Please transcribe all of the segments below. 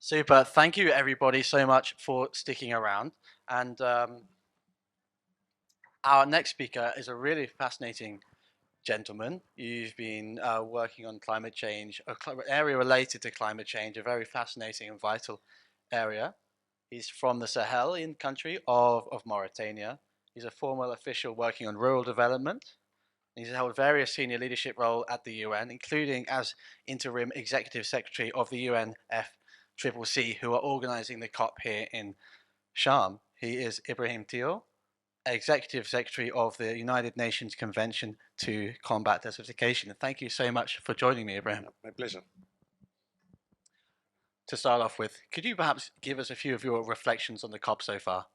Super. Thank you, everybody, so much for sticking around. And our next speaker is a really fascinating gentleman. You've been working on climate change, an area related to climate change, a very fascinating and vital area. He's from the Sahelian country of Mauritania. He's a former official working on rural development. He's held various senior leadership roles at the UN, including as interim executive secretary of the UNFCCC, who are organizing the COP here in Sharm. He is Ibrahim Thiaw, executive secretary of the United Nations Convention to Combat Desertification. Thank you so much for joining me, Ibrahim. My pleasure. To start off with, could you perhaps give us a few of your reflections on the COP so far?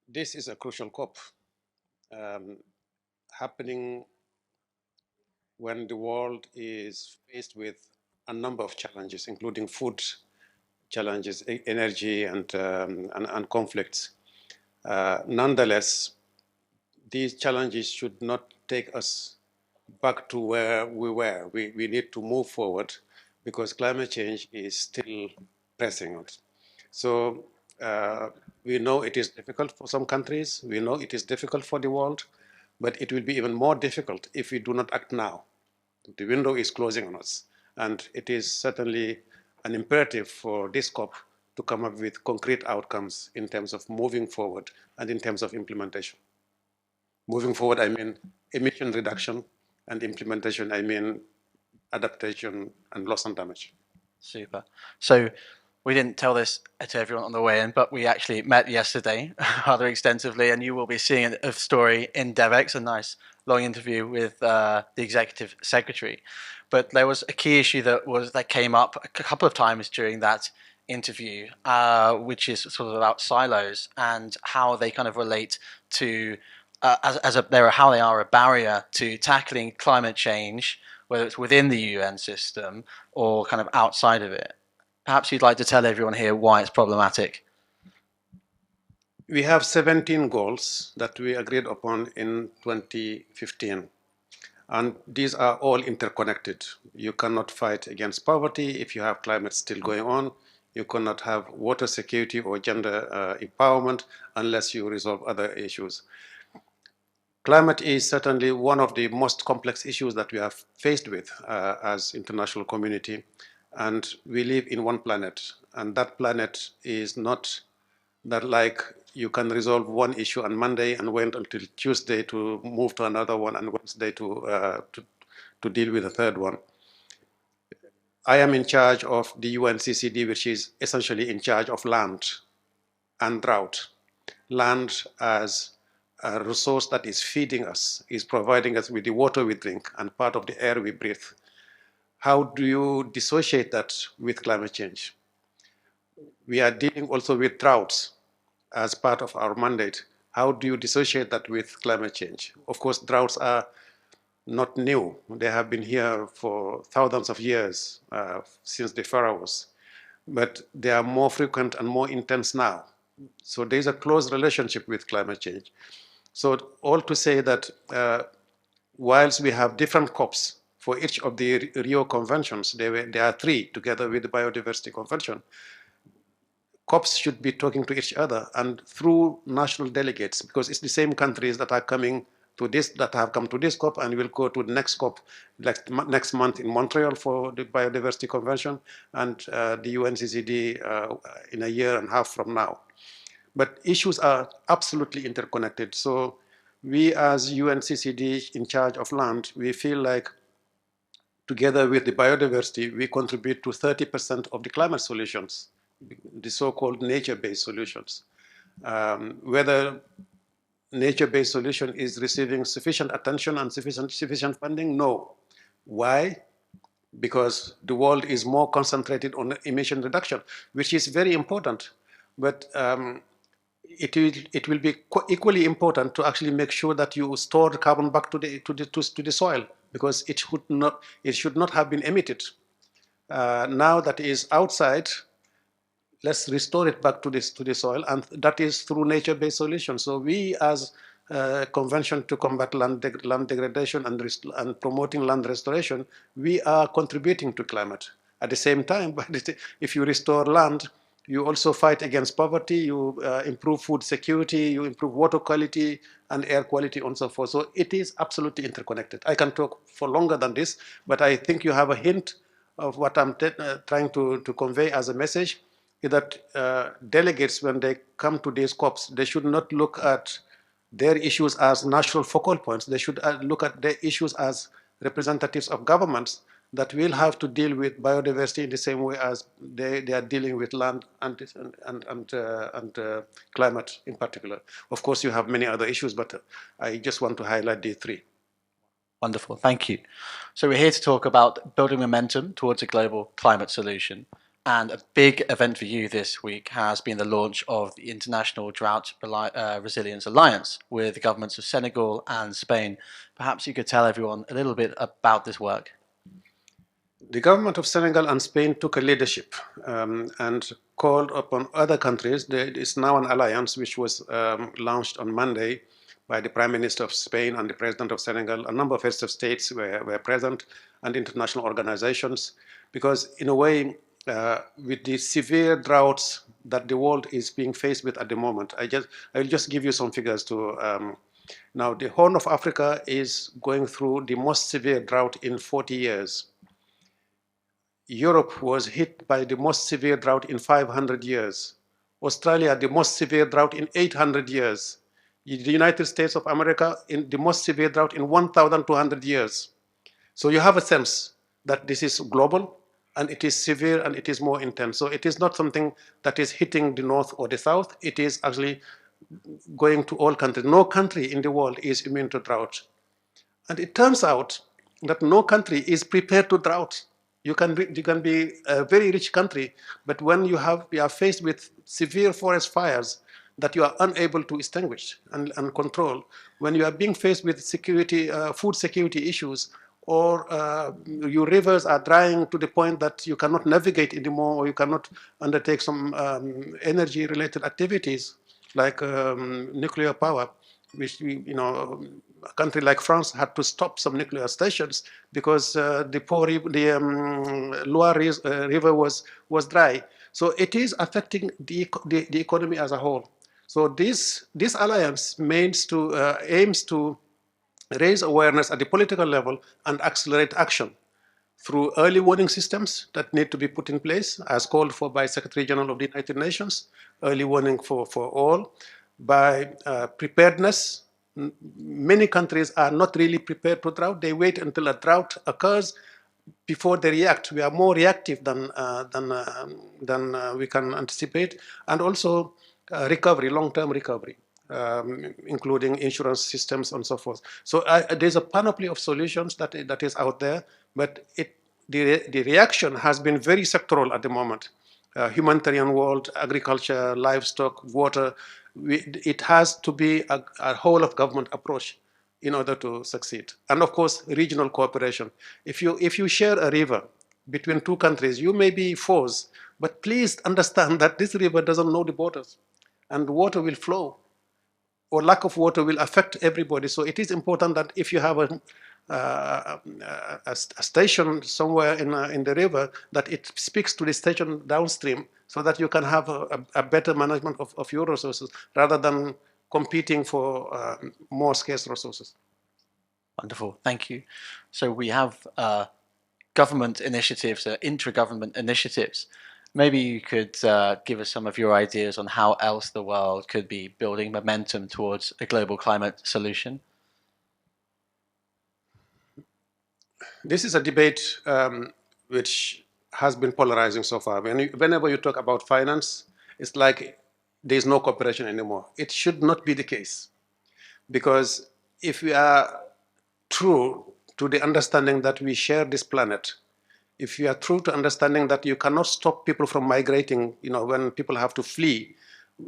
This is a crucial COP happening when the world is faced with a number of challenges, including food challenges, energy, and conflicts. Nonetheless, these challenges should not take us back to where we were. We need to move forward because climate change is still pressing us. So we know it is difficult for some countries. We know it is difficult for the world, but it will be even more difficult if we do not act now. The window is closing on us, and it is certainly an imperative for this COP to come up with concrete outcomes in terms of moving forward and in terms of implementation. Moving forward, I mean emission reduction, and implementation, I mean adaptation and loss and damage. Super. So we didn't tell this to everyone on the way in, but we actually met yesterday rather extensively, and you will be seeing a story in Devex, a nice long interview with the executive secretary. But there was a key issue that came up a couple of times during that interview, which is sort of about silos and how they kind of relate to how they are a barrier to tackling climate change, whether it's within the UN system or kind of outside of it. Perhaps you'd like to tell everyone here why it's problematic. We have 17 goals that we agreed upon in 2015. And these are all interconnected. You cannot fight against poverty if you have climate still going on. You cannot have water security or gender empowerment unless you resolve other issues. Climate is certainly one of the most complex issues that we are faced with as international community. And we live in one planet. And that planet is not that like you can resolve one issue on Monday and wait until Tuesday to move to another one and Wednesday to deal with a third one. I am in charge of the UNCCD, which is essentially in charge of land and drought. Land as a resource that is feeding us, is providing us with the water we drink and part of the air we breathe. How do you dissociate that with climate change? We are dealing also with droughts as part of our mandate. How do you dissociate that with climate change? Of course, droughts are not new. They have been here for thousands of years, since the pharaohs, but they are more frequent and more intense now. So there's a close relationship with climate change. So all to say that whilst we have different COPs for each of the Rio conventions, there are three together with the Biodiversity Convention, COPs should be talking to each other and through national delegates, because it's the same countries that are coming to this, that have come to this COP and will go to the next COP next month in Montreal for the Biodiversity Convention and the UNCCD in a year and a half from now. But issues are absolutely interconnected. So we as UNCCD in charge of land, we feel like together with the biodiversity, we contribute to 30% of the climate solutions, the so-called nature-based solutions. Whether nature-based solution is receiving sufficient attention and sufficient funding? No. Why? Because the world is more concentrated on emission reduction, which is very important. But it will be equally important to actually make sure that you store the carbon back to the soil, because it should not have been emitted. Now that it is outside, let's restore it back to the soil, and that is through nature-based solutions. So we, as Convention to Combat Land Degradation and Promoting Land Restoration, we are contributing to climate. At the same time, but if you restore land, you also fight against poverty, you improve food security, you improve water quality and air quality and so forth. So it is absolutely interconnected. I can talk for longer than this, but I think you have a hint of what I'm trying to convey as a message, is that delegates, when they come to these COPs, they should not look at their issues as national focal points. They should look at their issues as representatives of governments that will have to deal with biodiversity in the same way as they are dealing with land and climate in particular. Of course, you have many other issues, but I just want to highlight these three. Wonderful, thank you. So we're here to talk about building momentum towards a global climate solution. And a big event for you this week has been the launch of the International Drought Resilience Alliance with the governments of Senegal and Spain. Perhaps you could tell everyone a little bit about this work. The government of Senegal and Spain took a leadership and called upon other countries. There is now an alliance which was launched on Monday by the Prime Minister of Spain and the President of Senegal. A number of heads of states were present, and international organizations, because in a way, with the severe droughts that the world is being faced with at the moment, I'll just give you some figures to. Now, the Horn of Africa is going through the most severe drought in 40 years. Europe was hit by the most severe drought in 500 years. Australia, the most severe drought in 800 years. The United States of America, in the most severe drought in 1,200 years. So you have a sense that this is global, and it is severe, and it is more intense. So it is not something that is hitting the north or the south. It is actually going to all countries. No country in the world is immune to drought. And it turns out that no country is prepared to drought. You can be a very rich country, but when you are faced with severe forest fires that you are unable to extinguish and control, when you are being faced with food security issues, or your rivers are drying to the point that you cannot navigate anymore, or you cannot undertake some energy-related activities like nuclear power, which a country like France had to stop some nuclear stations because the Loire River was dry. So it is affecting the economy as a whole. So this alliance aims to raise awareness at the political level and accelerate action through early warning systems that need to be put in place, as called for by Secretary General of the United Nations, early warning for all, by preparedness. Many countries are not really prepared to drought. They wait until a drought occurs before they react. We are more reactive than we can anticipate, and also recovery, long-term recovery, including insurance systems and so forth. So there's a panoply of solutions that is out there, but the reaction has been very sectoral at the moment. Humanitarian world, agriculture, livestock, water. It has to be a whole of government approach in order to succeed. And of course, regional cooperation. If you share a river between two countries, you may be foes, but please understand that this river doesn't know the borders, and water will flow, or lack of water will affect everybody. So it is important that if you have a station somewhere in the river, that it speaks to the station downstream, so that you can have a better management of your resources, rather than competing for more scarce resources. Wonderful, thank you. So we have government initiatives, intra-government initiatives. Maybe you could give us some of your ideas on how else the world could be building momentum towards a global climate solution. This is a debate which has been polarizing so far. Whenever you talk about finance, it's like there's no cooperation anymore. It should not be the case, because if we are true to the understanding that we share this planet, if you are true to understanding that you cannot stop people from migrating, when people have to flee,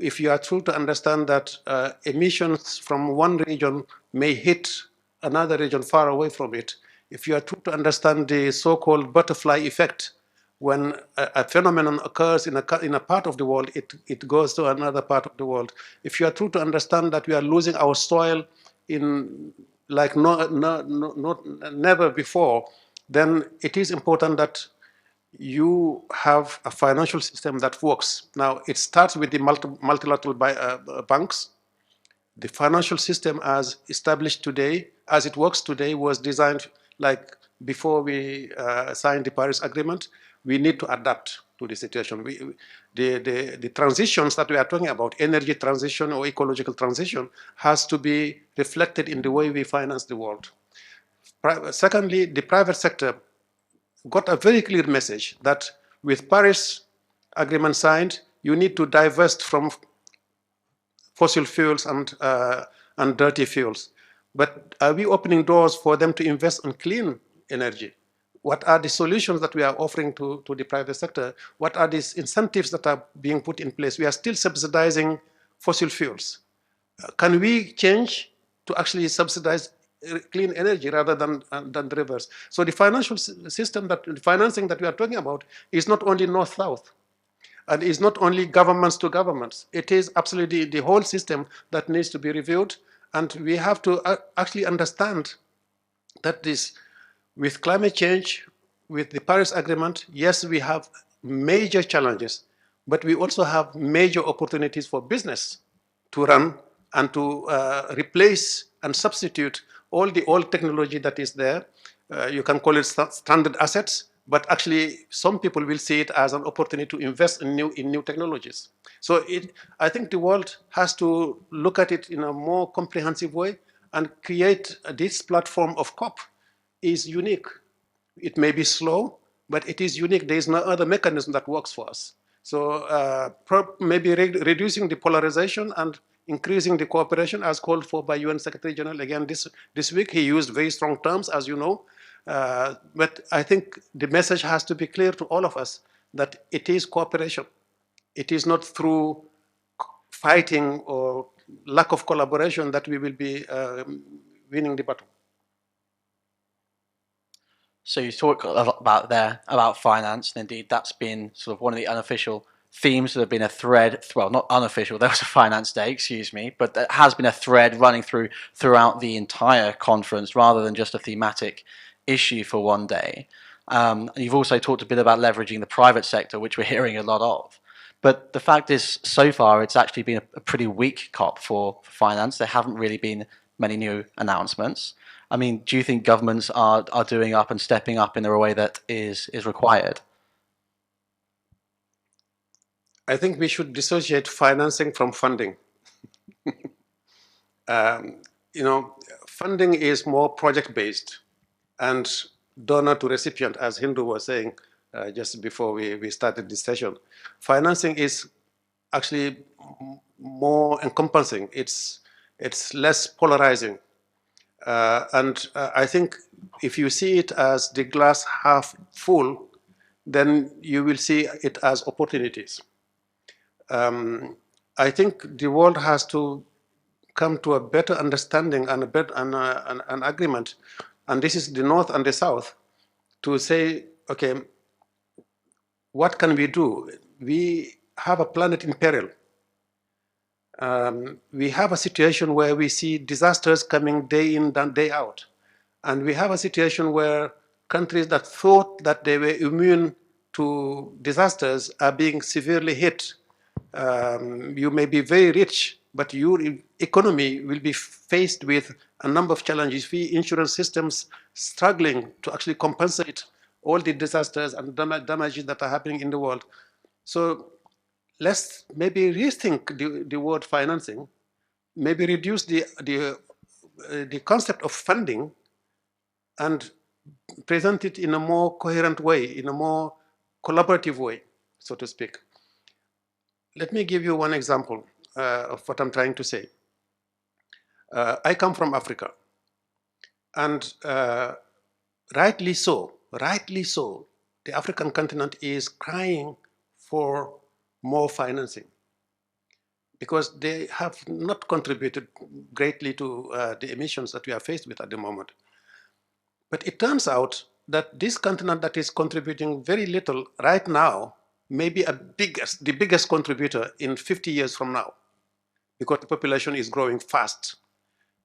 if you are true to understand that emissions from one region may hit another region far away from it, if you are true to understand the so-called butterfly effect, when a phenomenon occurs in a part of the world, it goes to another part of the world. If you are true to understand that we are losing our soil in like never before, then it is important that you have a financial system that works. Now, it starts with the multilateral banks. The financial system as established today, as it works today, was designed like before we signed the Paris Agreement. We need to adapt to the situation. The transitions that we are talking about, energy transition or ecological transition, has to be reflected in the way we finance the world. Secondly, the private sector got a very clear message that with Paris Agreement signed, you need to divest from fossil fuels and dirty fuels. But are we opening doors for them to invest in clean energy? What are the solutions that we are offering to the private sector? What are these incentives that are being put in place? We are still subsidizing fossil fuels. Can we change to actually subsidize clean energy rather than the reverse? So the financial system, the financing that we are talking about is not only north-south. And it's not only governments to governments. It is absolutely the whole system that needs to be reviewed. And we have to actually understand that this, with climate change, with the Paris Agreement, yes, we have major challenges, but we also have major opportunities for business to run and to replace and substitute all the old technology that is there. You can call it standard assets, but actually some people will see it as an opportunity to invest in new technologies. So I think the world has to look at it in a more comprehensive way and create this platform of COP is unique. It may be slow, but it is unique. There is no other mechanism that works for us. So maybe reducing the polarization and increasing the cooperation as called for by UN Secretary General. Again, this week he used very strong terms, as you know. But I think the message has to be clear to all of us that it is cooperation. It is not through fighting or lack of collaboration that we will be winning the battle. So you talk about finance, and indeed that's been sort of one of the unofficial themes that have been a thread. Well, not unofficial. There was a finance day, excuse me, but there has been a thread running throughout the entire conference, rather than just a thematic issue for one day. You've also talked a bit about leveraging the private sector, which we're hearing a lot of. But the fact is, so far, it's actually been a pretty weak COP for finance. There haven't really been many new announcements. I mean, do you think governments are doing up and stepping up in a way that is required? I think we should dissociate financing from funding. You know, funding is more project-based and donor to recipient, as Hindu was saying just before we started this session. Financing is actually more encompassing. It's less polarizing. And I think if you see it as the glass half full, then you will see it as opportunities. I think the world has to come to a better understanding and an agreement, and this is the North and the South, to say, okay, what can we do? We have a planet in peril. We have a situation where we see disasters coming day in and day out. And we have a situation where countries that thought that they were immune to disasters are being severely hit. You may be very rich, but your economy will be faced with a number of challenges. Insurance systems struggling to actually compensate all the disasters and damages that are happening in the world. So let's maybe rethink the word financing, maybe reduce the concept of funding and present it in a more coherent way, in a more collaborative way, so to speak. Let me give you one example of what I'm trying to say. I come from Africa, and rightly so, the African continent is crying for more financing because they have not contributed greatly to the emissions that we are faced with at the moment. But it turns out that this continent that is contributing very little right now may be the biggest contributor in 50 years from now, because the population is growing fast.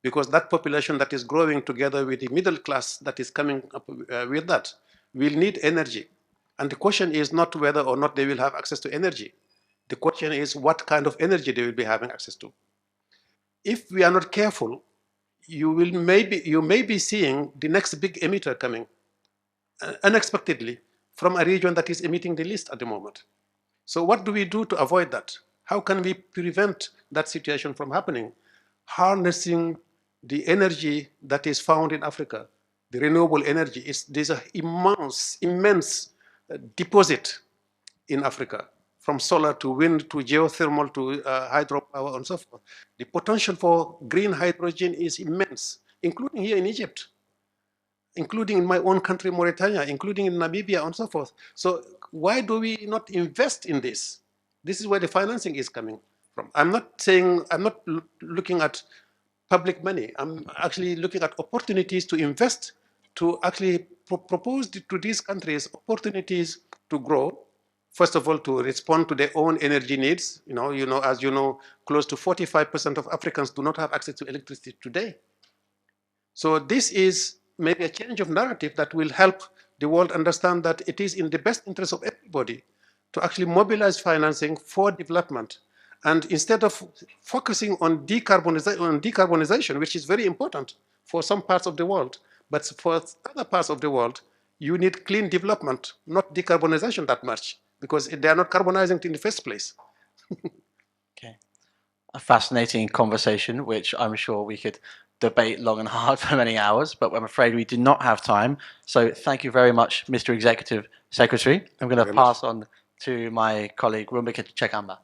Because that population that is growing together with the middle class that is coming up with that will need energy. And the question is not whether or not they will have access to energy. The question is what kind of energy they will be having access to. If we are not careful, you may be seeing the next big emitter coming unexpectedly from a region that is emitting the least at the moment. So what do we do to avoid that? How can we prevent that situation from happening? Harnessing the energy that is found in Africa, the renewable energy, there's an immense deposit in Africa, from solar to wind to geothermal to hydropower and so forth. The potential for green hydrogen is immense, including here in Egypt, including in my own country, Mauritania, including in Namibia and so forth. So why do we not invest in this? This is where the financing is coming from. I'm not looking at public money. I'm actually looking at opportunities to invest, to actually propose to these countries opportunities to grow. First of all, to respond to their own energy needs. As you know, close to 45% of Africans do not have access to electricity today. So this is maybe a change of narrative that will help the world understand that it is in the best interest of everybody to actually mobilize financing for development. And instead of focusing on decarbonization, which is very important for some parts of the world, but for other parts of the world, you need clean development, not decarbonization that much, because they are not carbonizing in the first place. Okay. A fascinating conversation, which I'm sure we could debate long and hard for many hours, but I'm afraid we do not have time. So thank you very much, Mr. Executive Secretary. I'm going to pass on to my colleague, Rumbika Chekamba.